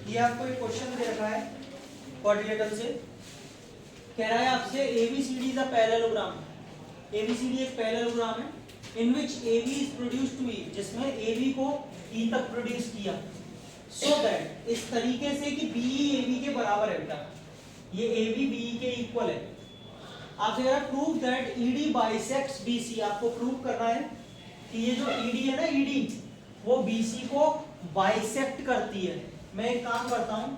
ये आपको एक क्वेश्चन दे रखा है क्वाड्रिलेटरल से, कह रहा है आपसे ABCD is a parallelogram. ABCD एक पैरेललोग्राम है in which AB is produced to E, जिसमें AB को E तक प्रोड्यूस किया, सो दैट इस तरीके से कि BE AB के बराबर है। बेटा ये AB BE के इक्वल है। आपसे कह रहा है prove that ED bisects BC। आपको प्रूव करना है कि ये जो ED है ना, ED वो BC को बाइसेक्ट करती है। मैं एक काम करता हूं,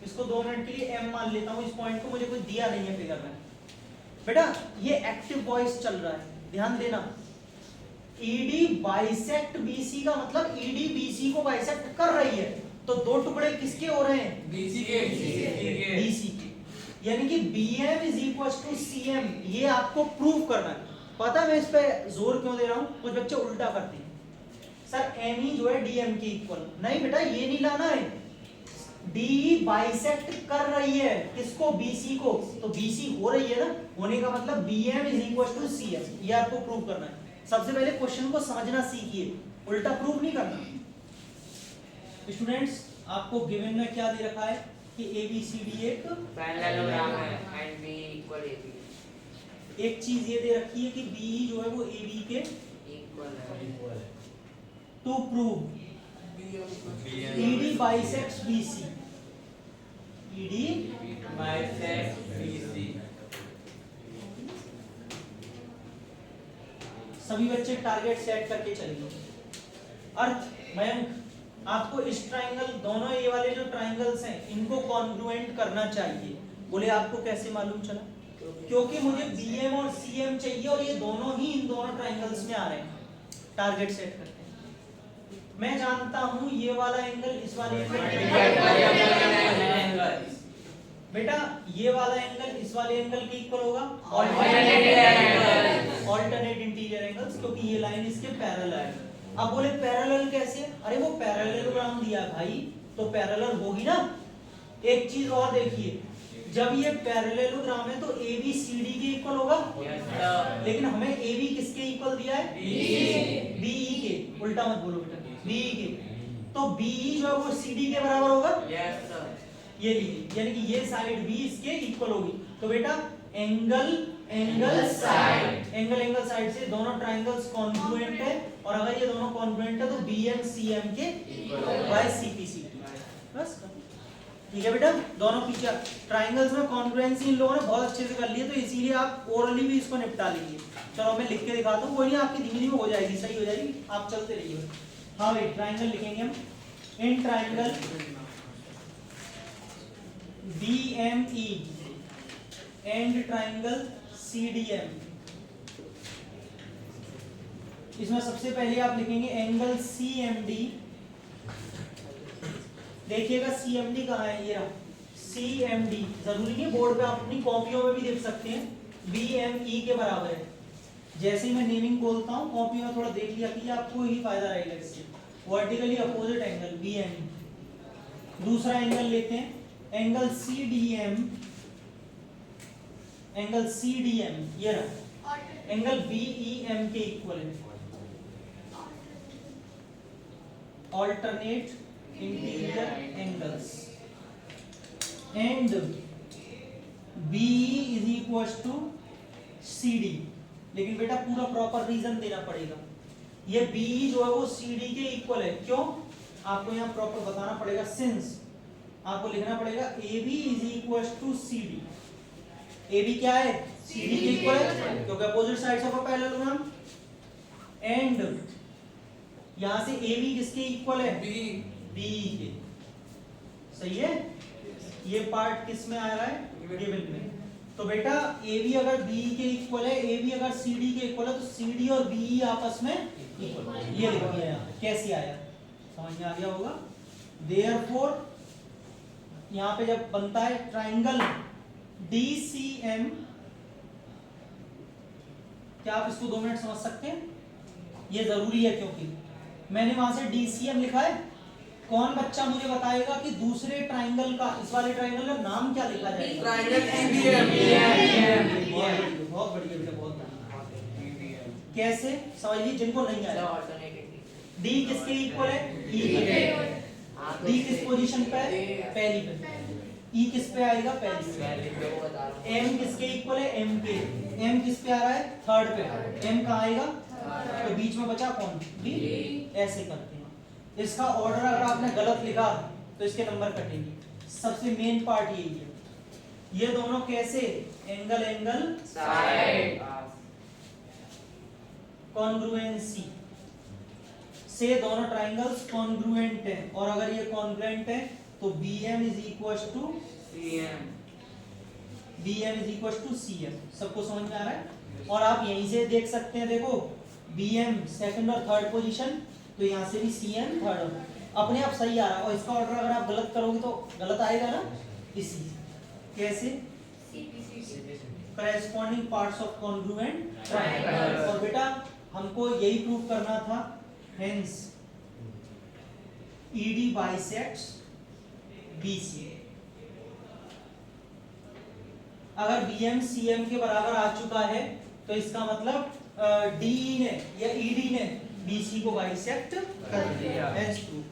इसको 2 मिनट के लिए M मान लेता हूं। इस पॉइंट को मुझे कोई दिया नहीं है फिगर में। बेटा ये एक्टिव वॉइस चल रहा है, ध्यान देना। ED बाइसेक्ट BC का मतलब ED BC को बाइसेक्ट कर रही है, तो दो टुकड़े किसके हो रहे हैं? BC के। यानी कि BM is equal to CM। ये आपको प्रूव करना है। पता है मैं इस पे जोर क्यों दे रहा हूं? कुछ बच्चे उल्टा करते हैं, सर ME जो है DM के इक्वल। नहीं बेटा ये नहीं लाना है, DE बाइसेक्ट कर रही है किसको? BC को। तो BC हो रही है ना, होने का मतलब BM is equal to CM। ये आपको प्रूव करना है। सबसे पहले क्वेश्चन को समझना सीखिए, उल्टा प्रूव नहीं करना। स्टूडेंट्स आपको गिवन में क्या दे रखा है कि ABCD एक पैरेललोग्राम है एंड B इक्वल AB। एक चीज ये दे रखी है कि BE जो है वो AB के इक्वल है। To prove ED bisects BC। ED bisect BC। सभी बच्चे टारगेट सेट करके चलेंगे। अर्थ मयंक आपको इस ट्राइंगल, दोनों ये वाले जो ट्राइंगल्स हैं इनको कॉन्ग्रुएंट करना चाहिए। बोले आपको कैसे मालूम चला? क्योंकि मुझे BM और CM चाहिए और ये दोनों ही इन दोनों ट्राइंगल्स में आ रहे हैं। टारगेट सेट करते हैं। मैं जानता हूं ये वाला एंगल इस वाले बेटा ये वाला एंगल इस वाले एंगल के इक्वल होगा, ऑल्टरनेट इंटीरियर एंगल्स, क्योंकि ये लाइन इसके पैरेलल है। अब बोले पैरेलल कैसे? अरे वो पैरेललोग्राम दिया भाई, तो पैरेलल होगी ना। एक चीज और देखिए, जब ये पैरेललोग्राम है तो ABCD के इक्वल होगा। लेकिन हमें AB किसके इक्वल दिया है? BE के। उल्टा मत बोलो बेटा, BE के। तो BE जो है वो CD के बराबर होगा। ये लीजिए, यानी कि ये साइड भी इसके इक्वल होगी। तो बेटा एंगल साइड से दोनों ट्राइंगल्स कॉन्ग्रुएंट है, और अगर ये दोनों कॉन्ग्रुएंट है तो BM CM के बाय CPCD। बस ठीक है बेटा। दोनों फीचर ट्राइंगल्स में कॉन्ग्रुएंसी इन लोगों ने बहुत अच्छे से कर ली है, तो इसीलिए आप ओरली भी इसको निपटा लीजिए। चलो मैं लिख के दिखाता हूँ, कोई नहीं आपकी धीमी धीमी हो जाएगी, सही हो जाएगी, आप चलते रहिए। हाँ भाई ट्राइंगल लिखेंगे हम। In triangle BME and triangle CDM, इसमें सबसे पहले आप लिखेंगे एंगल CMD। देखिएगा CMD कहाँ है, ये रहा CMD। जरूरी नहीं बोर्ड पे, आप अपनी कॉपियों में भी देख सकते हैं। BME के बराबर है। जैसे ही मैं नेमिंग बोलता हूँ कॉपी में थोड़ा देख लिया कि आपको ही फायदा रहेगा इससे। Vertically opposite angle BME। दूसरा एंगल लेते हैं एंगल CDM। एंगल CDM ये रहा, एंगल BEM के इक्वल है, alternate interior angles. And BE is equal to CD। लेकिन बेटा पूरा प्रॉपर रीजन देना पड़ेगा। ये BE जो है वो CD के इक्वल है, क्यों? आपको यहाँ प्रॉपर बताना पड़ेगा। सिंस आपको लिखना पड़ेगा AB is equal to CD। AB क्या है? CD के इक्वल है, क्योंकि opposite sides of a parallelogram. And यहां से AB किसके इक्वल है? BE के। सही है। ये पार्ट किस में आ रहा है? गिवन में। तो बेटा AB अगर BE के इक्वल है, AB अगर CD के इक्वल है, तो CD और BE आपस में इक्वल। ये लिख दिया यहाँ। कैसे आया? समझ में आ गया होगा। देयरफॉर यहाँ पे जब बनता है ट्राइंगल DCM, क्या आप इसको 2 मिनट समझ सकते हैं? ये जरूरी है, क्योंकि मैंने वहां से DCM लिखा है। कौन बच्चा मुझे बताएगा कि दूसरे ट्राइंगल का, इस वाले ट्राइंगल का नाम क्या लिखा जाएगा? Triangle TBM। बहुत बढ़िया बेटा, बहुत बढ़िया। कैसे समझिए जिनको नहीं आया। D किसके इक्वल है? E के। डी किस पोजीशन पे है? पहली पे। ई किस पे आएगा? पहली पहले पे। तो बता रहा हूँ। एम किसके इक्वल है? एम के। एम किस पे आ रहा है? थर्ड पे। एम कहाँ आएगा? तो बीच में बचा कौन? बी। ऐसे करते हैं। इसका ऑर्डर अगर आपने गलत लिखा तो इसके नंबर कटेंगे। सबसे मेन पार्ट यही है। ये दोनों कैसे? एंगल एंगल साइड कॉन्ग्रुएंसी से दोनों ट्राइंगल्स कॉन्ग्रुएंट हैं, और अगर ये कॉन्ग्रुएंट है तो BM is equal to CM CM। सबको समझ में आ रहा है? और आप यहीं से देख सकते हैं, देखो BM सेकंड और थर्ड पोजीशन, तो यहाँ से भी CM थर्ड, अपने आप सही आ रहा है। और इसका ऑर्डर अगर आप गलत करोगे तो गलत आएगा ना। इसी कैसे? Corresponding parts of congruent triangle. और बेटा हमको यही प्रूव करना था, हेंस ED बाइसेक्ट्स BC। अगर BM CM के बराबर आ चुका है तो इसका मतलब DE ने या ED ने BC को बाइसेक्ट कर दिया। Hence prove.